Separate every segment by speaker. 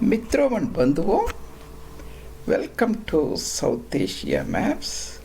Speaker 1: Mitro and Bandhuvo, welcome to South Asia Maps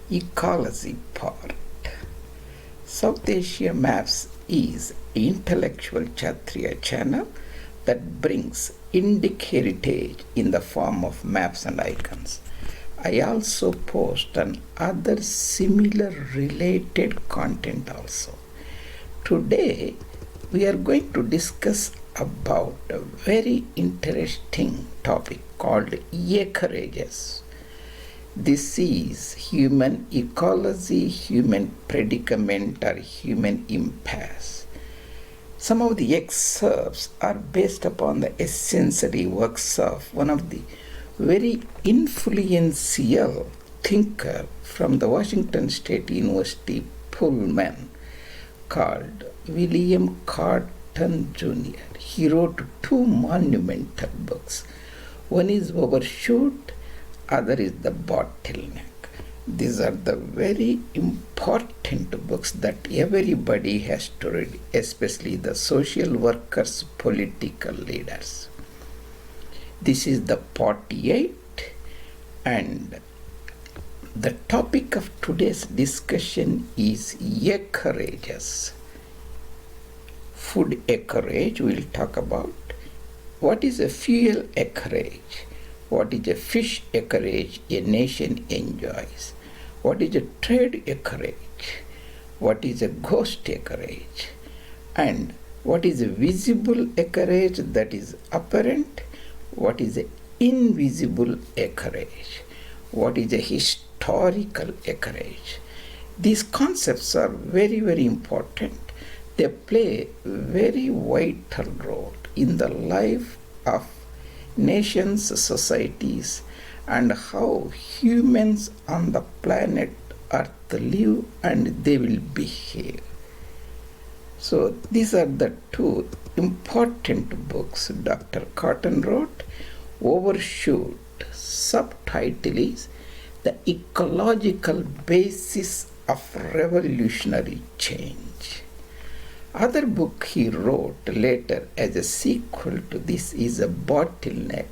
Speaker 1: Ecology part. South Asia Maps is an intellectual Kshatriya channel that brings Indic heritage in the form of maps and icons. I also post on other similar related content also. Today we are going to discuss about a very interesting topic called Acreages. This is human ecology, human predicament, or human impasse. Some of the excerpts are based upon the essentially works of one of the very influential thinker from the Washington State University Pullman called William Carton Jr. He wrote two monumental books. One is Overshoot, other is The Bottleneck. These are the very important books that everybody has to read, especially the social workers, political leaders. This is the 48, and the topic of today's discussion is acreages. Food acreage we'll talk about. What is a fuel acreage? What is a fish acreage a nation enjoys? What is a trade acreage? What is a ghost acreage? And what is a visible acreage that is apparent? What is an invisible acreage? What is a historical acreage? These concepts are very, very important. They play a very vital role in the life of nations, societies, and how humans on the planet Earth live and they will behave. So these are the two important books Dr. Carton wrote. Overshoot, subtitle is The Ecological Basis of Revolutionary Change. Other book he wrote later as a sequel to this is A Bottleneck,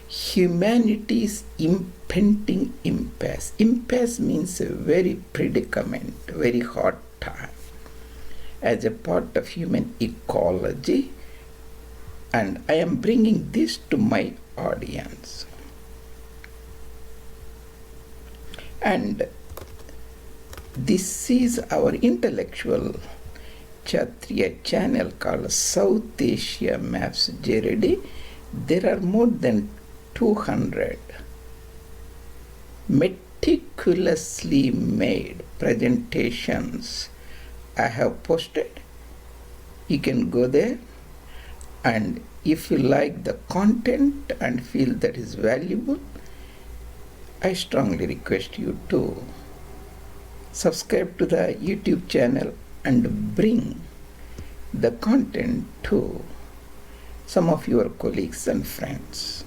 Speaker 1: Humanity's Impending Impasse. Impasse means a very predicament, very hard time, as a part of human ecology, and I am bringing this to my audience. And this is our intellectual Kshatriya channel called South Asia Maps Reddy. There are more than 200 meticulously made presentations I have posted. You can go there, and if you like the content and feel that is valuable, I strongly request you to subscribe to the YouTube channel and bring the content to some of your colleagues and friends.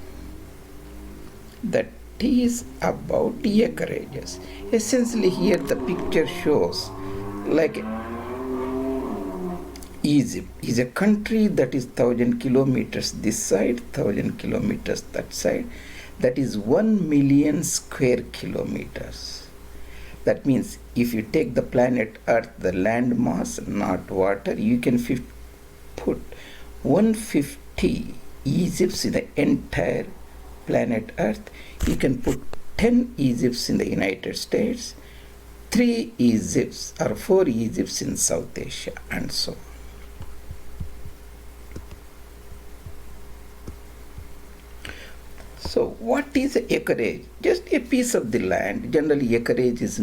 Speaker 1: That is about acreages. Essentially here the picture shows like Egypt is a country that is 1,000 kilometers this side, 1,000 kilometers that side. That is 1 million square kilometers. That means if you take the planet Earth, the land mass, not water, you can put 150 Egypts in the entire planet Earth. You can put 10 Egypts in the United States, 3 Egypts or 4 Egypts in South Asia, and so on. So what is acreage? Just a piece of the land. Generally acreage is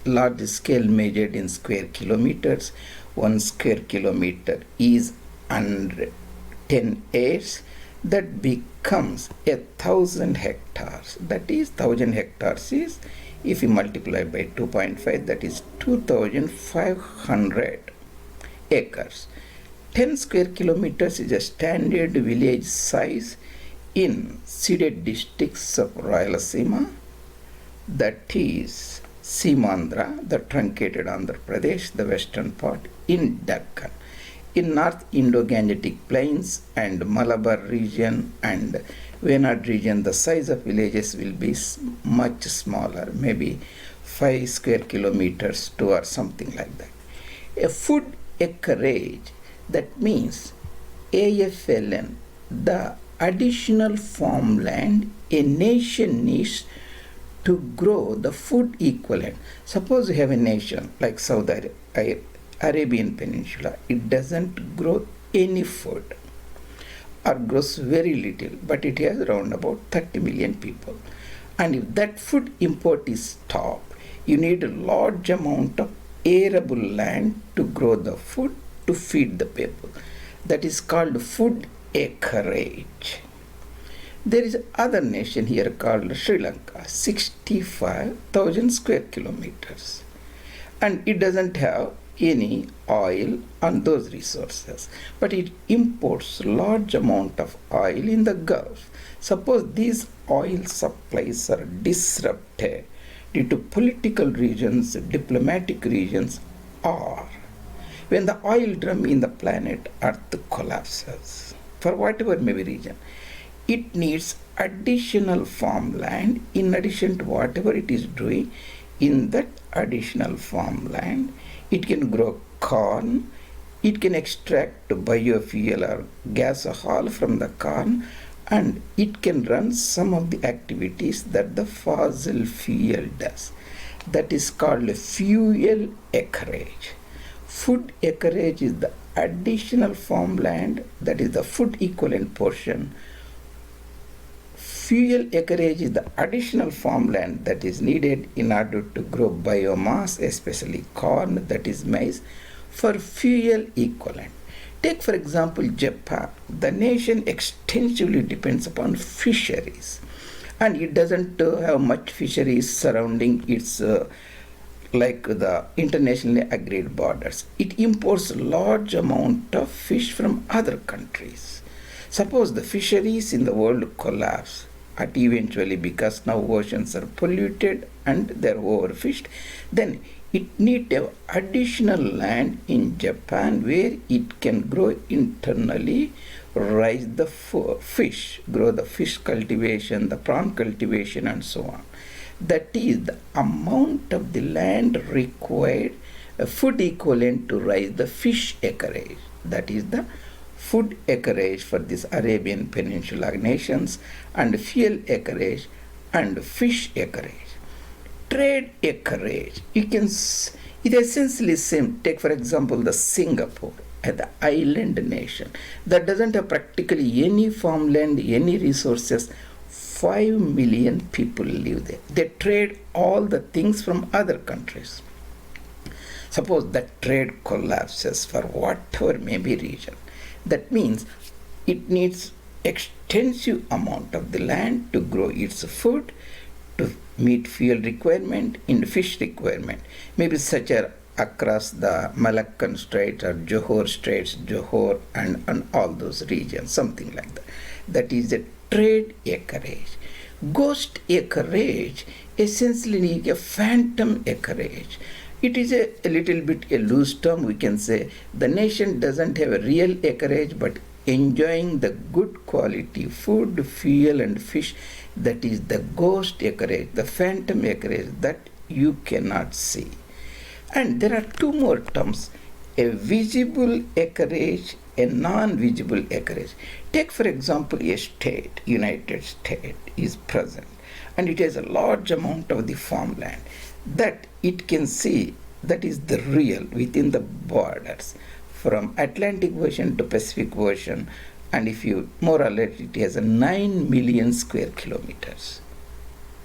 Speaker 1: large scale measured in square kilometers. 1 square kilometer is 110 acres. That becomes 1,000 hectares. That is 1,000 hectares is, if you multiply by 2.5, that is 2,500 acres. 10 square kilometers is a standard village size in seeded districts of Rayalaseema, that is Simandra, the truncated Andhra Pradesh, the western part, in Deccan. in North Indo-Gangetic Plains and Malabar region and Wayanad region, the size of villages will be much smaller, maybe 5 square kilometers to or something like that. A food acreage, that means AFLN, the additional farmland a nation needs to grow the food equivalent. Suppose you have a nation like Saudi Arabian Peninsula, it doesn't grow any food or grows very little, but it has around about 30 million people. And if that food import is stopped, you need a large amount of arable land to grow the food to feed the people. That is called food acreage. There is other nation here called Sri Lanka, 65,000 square kilometers. And it doesn't have any oil on those resources, but it imports large amount of oil in the Gulf. Suppose these oil supplies are disrupted due to political reasons, diplomatic reasons, or when the oil drum in the planet Earth collapses, for whatever may be reason, it needs additional farmland in addition to whatever it is doing. In that additional farmland, it can grow corn, it can extract biofuel or gas oil from the corn, and it can run some of the activities that the fossil fuel does. That is called fuel acreage. Food acreage is the additional farmland, that is the food equivalent portion. Fuel acreage is the additional farmland that is needed in order to grow biomass, especially corn, that is maize, for fuel equivalent. Take for example Japan. The nation extensively depends upon fisheries, and it doesn't have much fisheries surrounding its like the internationally agreed borders. It imports large amount of fish from other countries. Suppose the fisheries in the world collapse, at eventually because now oceans are polluted and they're overfished, then it needs to have additional land in Japan where it can grow internally, raise the fish, grow the fish cultivation, the prawn cultivation, and so on. That is the amount of the land required, a food equivalent to raise the fish acreage. That is the food acreage for these Arabian Peninsula nations, and fuel acreage and fish acreage. Trade acreage, it essentially same. Take for example the Singapore, the island nation that doesn't have practically any farmland, any resources. 5 million people live there. They trade all the things from other countries. Suppose that trade collapses for whatever may be reason. That means it needs extensive amount of the land to grow its food, to meet fuel requirement and fish requirement. Maybe such as across the Malaccan Straits or Johor Straits, Johor and all those regions, something like that. That is the trade acreage. Ghost acreage essentially a phantom acreage. It is a little bit a loose term, we can say. The nation doesn't have a real acreage, but enjoying the good quality food, fuel and fish. That is the ghost acreage, the phantom acreage that you cannot see. And there are two more terms, a visible acreage, a non-visible acreage. Take for example a state, United States is present, and it has a large amount of the farmland that it can see, that is the real within the borders from Atlantic Ocean to Pacific Ocean, and if you more or less it has a 9 million square kilometers.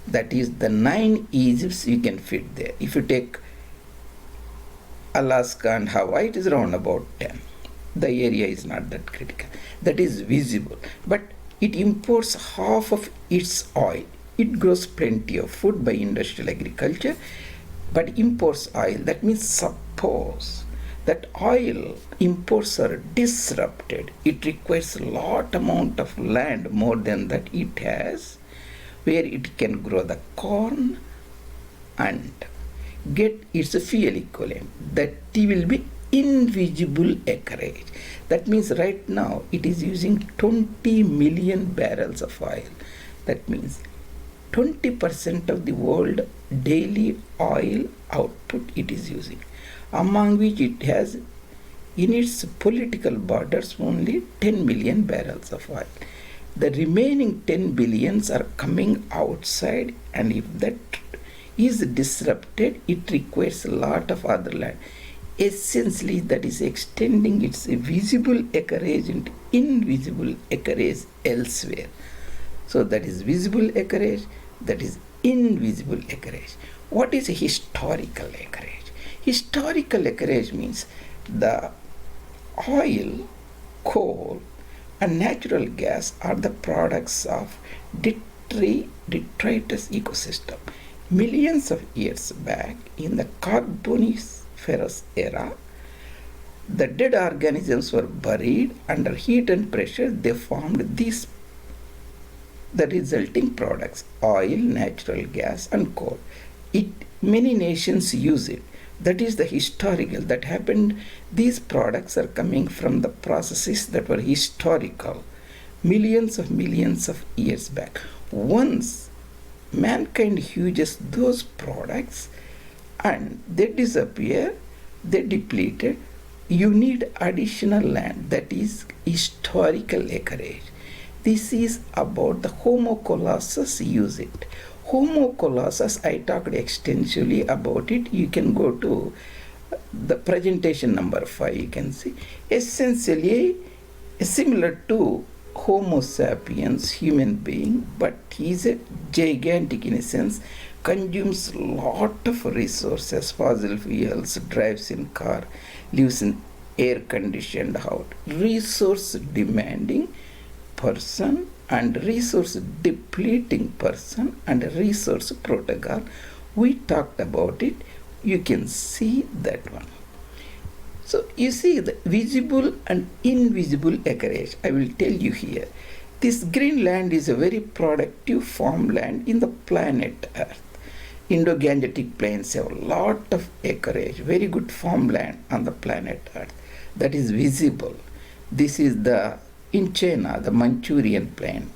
Speaker 1: That is the 9 Egypts you can fit there. If you take Alaska and Hawaii, it is around about 10. The area is not that critical. That is visible. But it imports half of its oil. It grows plenty of food by industrial agriculture, but imports oil. That means suppose that oil imports are disrupted. It requires a lot amount of land more than that it has, where it can grow the corn and get its fuel equivalent. That will be invisible acreage. That means right now it is using 20 million barrels of oil. That means 20% of the world daily oil output it is using, among which it has in its political borders only 10 million barrels of oil. The remaining 10 billions are coming outside, and if that is disrupted, it requires a lot of other land. Essentially, that is extending its visible acreage and invisible acreage elsewhere. So that is visible acreage, that is invisible acreage. What is historical acreage? Historical acreage means the oil, coal, and natural gas are the products of detritus ecosystem. Millions of years back, in the Carboniferous era, the dead organisms were buried under heat and pressure. They formed the resulting products: oil, natural gas, and coal. Many nations use it. That is the historical that happened. These products are coming from the processes that were historical, millions of years back. Once mankind uses those products and they disappear, they depleted, you need additional land, that is historical acreage. This is about the Homo colossus use it. Homo colossus, I talked extensively about it. You can go to the presentation number 5, you can see. Essentially similar to Homo sapiens, human being, but he is a gigantic in a sense, consumes lot of resources, fossil fuels, drives in car, lives in air conditioned house, resource demanding person and resource depleting person and resource protocol. We talked about it. You can see that one. So you see the visible and invisible acreage. I will tell you here. This green land is a very productive farmland in the planet Earth. Indo-Gangetic plains have a lot of acreage, very good farmland on the planet Earth. That is visible. This is in China, the Manchurian plain,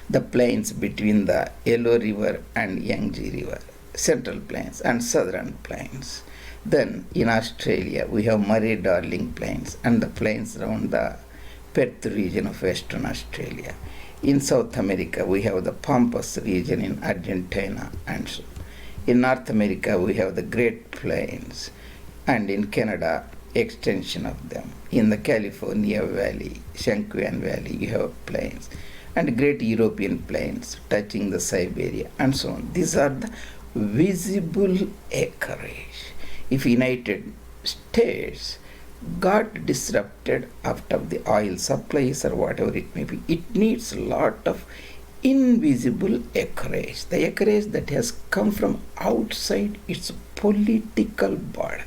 Speaker 1: the plains between the Yellow River and Yangtze River, central plains and southern plains. Then in Australia, we have Murray-Darling plains and the plains around the Perth region of Western Australia. In South America, we have the Pampas region in Argentina, and so. In North America, we have the Great Plains, and in Canada, extension of them. In the California Valley, Shanquan Valley, you have plains, and Great European plains touching the Siberia, and so on. These are the visible acreage. If United States got disrupted after the oil supplies or whatever it may be, it needs a lot of invisible acreage, the acreage that has come from outside its political border.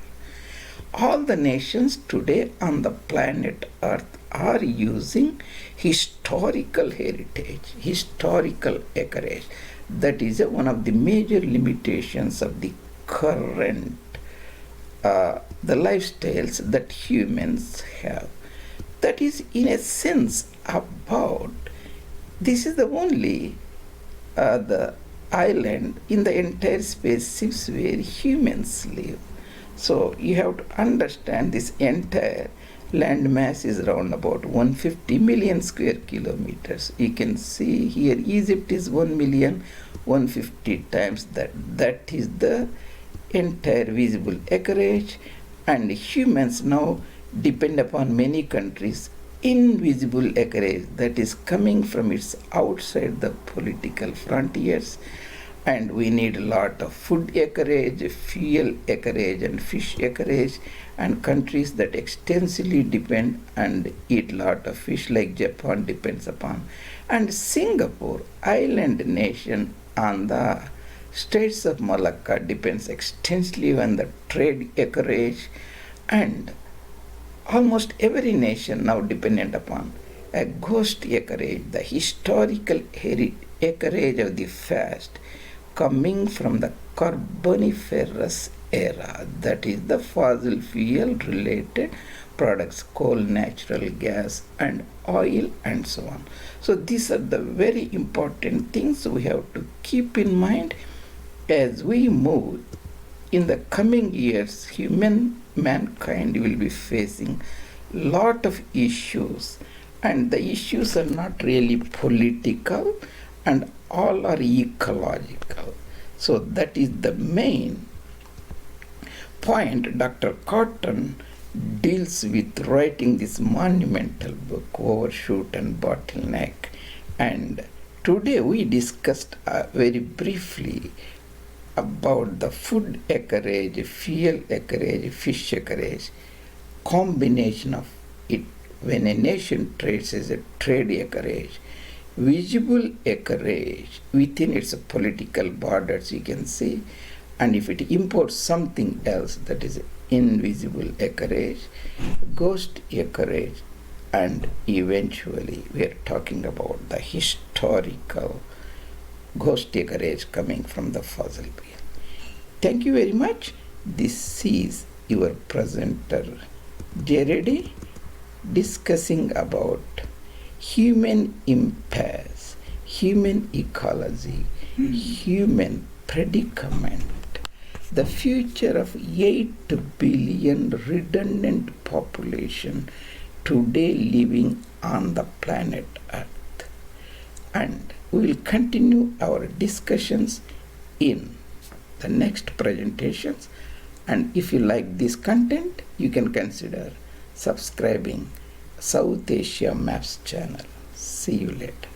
Speaker 1: All the nations today on the planet Earth are using historical heritage, historical acreage. That is one of the major limitations of the current the lifestyles that humans have. That is in a sense about, this is the only the island in the entire species where humans live. So you have to understand this entire land mass is around about 150 million square kilometers. You can see here Egypt is 1,150,000 times that. That is the entire visible acreage, and humans now depend upon many countries invisible acreage that is coming from its outside the political frontiers. And we need a lot of food acreage, fuel acreage, and fish acreage, and countries that extensively depend and eat a lot of fish like Japan depends upon, and Singapore, island nation on the Straits of Malacca, depends extensively on the trade acreage, and almost every nation now dependent upon a ghost acreage, the historical acreage of the past coming from the Carboniferous era, that is the fossil fuel related products, coal, natural gas and oil and so on. So these are the very important things we have to keep in mind as we move. In the coming years, mankind will be facing lot of issues, and the issues are not really political and all are ecological. So that is the main point Dr. Cotton deals with writing this monumental book, Overshoot and Bottleneck. And today we discussed very briefly about the food acreage, fuel acreage, fish acreage, combination of it when a nation trades as a trade acreage, visible acreage within its political borders, you can see, and if it imports something else, that is invisible acreage, ghost acreage, and eventually we are talking about the historical ghost acreage coming from the fossil fuel. Thank you very much. This is your presenter Reddy, discussing about human impasse, human ecology, human predicament, the future of 8 billion redundant population today living on the planet Earth. And we will continue our discussions in the next presentations. And if you like this content, you can consider subscribing South Asia Maps channel. See you later.